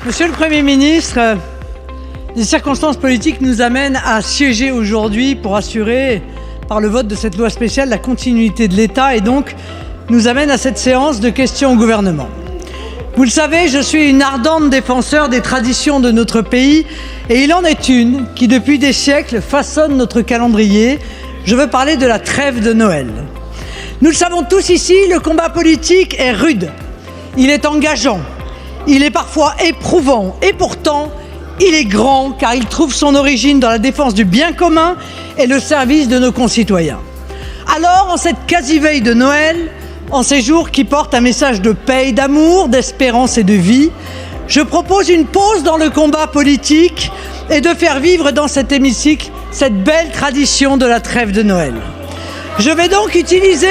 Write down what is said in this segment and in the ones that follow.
Monsieur le Premier ministre, les circonstances politiques nous amènent à siéger aujourd'hui pour assurer, par le vote de cette loi spéciale, la continuité de l'État et donc nous amène à cette séance de questions au gouvernement. Vous le savez, je suis une ardente défenseur des traditions de notre pays et il en est une qui, depuis des siècles, façonne notre calendrier. Je veux parler de la trêve de Noël. Nous le savons tous ici, le combat politique est rude, il est engageant, il est parfois éprouvant et pourtant il est grand car il trouve son origine dans la défense du bien commun et le service de nos concitoyens. Alors, en cette quasi-veille de Noël, en ces jours qui portent un message de paix, d'amour, d'espérance et de vie, je propose une pause dans le combat politique et de faire vivre dans cet hémicycle cette belle tradition de la trêve de Noël. Je vais donc utiliser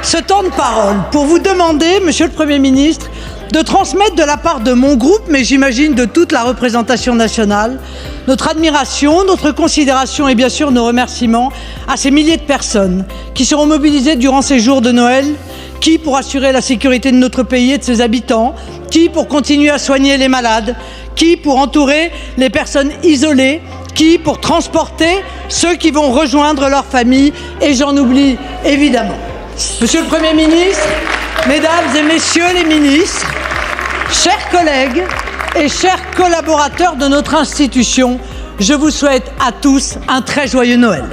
ce temps de parole pour vous demander, Monsieur le Premier ministre, de transmettre de la part de mon groupe, mais j'imagine de toute la représentation nationale, notre admiration, notre considération et bien sûr nos remerciements à ces milliers de personnes qui seront mobilisées durant ces jours de Noël, qui pour assurer la sécurité de notre pays et de ses habitants, qui pour continuer à soigner les malades, qui pour entourer les personnes isolées, qui pour transporter ceux qui vont rejoindre leur famille, et j'en oublie évidemment. Monsieur le Premier ministre, Mesdames et Messieurs les ministres, chers collègues et chers collaborateurs de notre institution, je vous souhaite à tous un très joyeux Noël.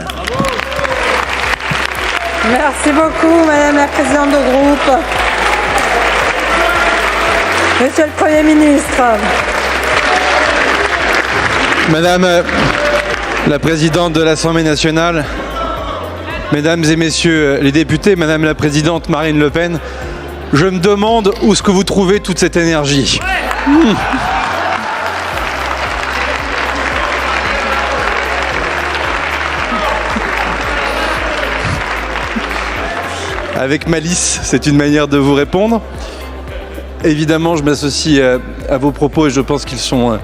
Merci beaucoup, Madame la Présidente de groupe. Monsieur le Premier ministre. Madame la Présidente de l'Assemblée nationale, Mesdames et Messieurs les députés, Madame la Présidente Marine Le Pen, je me demande où est-ce que vous trouvez toute cette énergie. Avec malice, c'est une manière de vous répondre. Évidemment, je m'associe à vos propos et je pense qu'ils sont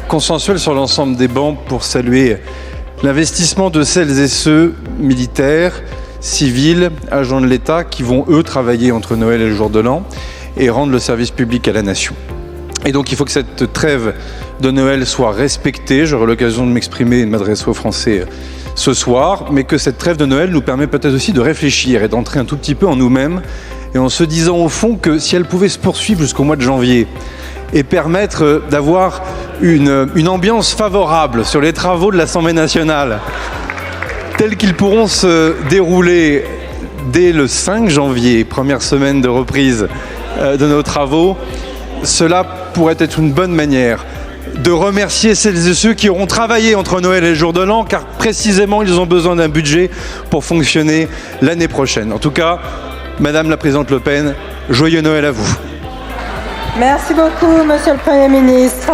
consensuels sur l'ensemble des bancs pour saluer l'investissement de celles et ceux militaires, civils, agents de l'État qui vont, eux, travailler entre Noël et le jour de l'an et rendre le service public à la nation. Et donc, il faut que cette trêve de Noël soit respectée. J'aurai l'occasion de m'exprimer et de m'adresser aux Français ce soir, mais que cette trêve de Noël nous permet peut-être aussi de réfléchir et d'entrer un tout petit peu en nous-mêmes et en se disant au fond que si elle pouvait se poursuivre jusqu'au mois de janvier et permettre d'avoir une ambiance favorable sur les travaux de l'Assemblée nationale, tels qu'ils pourront se dérouler dès le 5 janvier, première semaine de reprise de nos travaux, cela pourrait être une bonne manière de remercier celles et ceux qui auront travaillé entre Noël et le jour de l'an, car précisément ils ont besoin d'un budget pour fonctionner l'année prochaine. En tout cas, Madame la Présidente Le Pen, joyeux Noël à vous. Merci beaucoup, Monsieur le Premier ministre.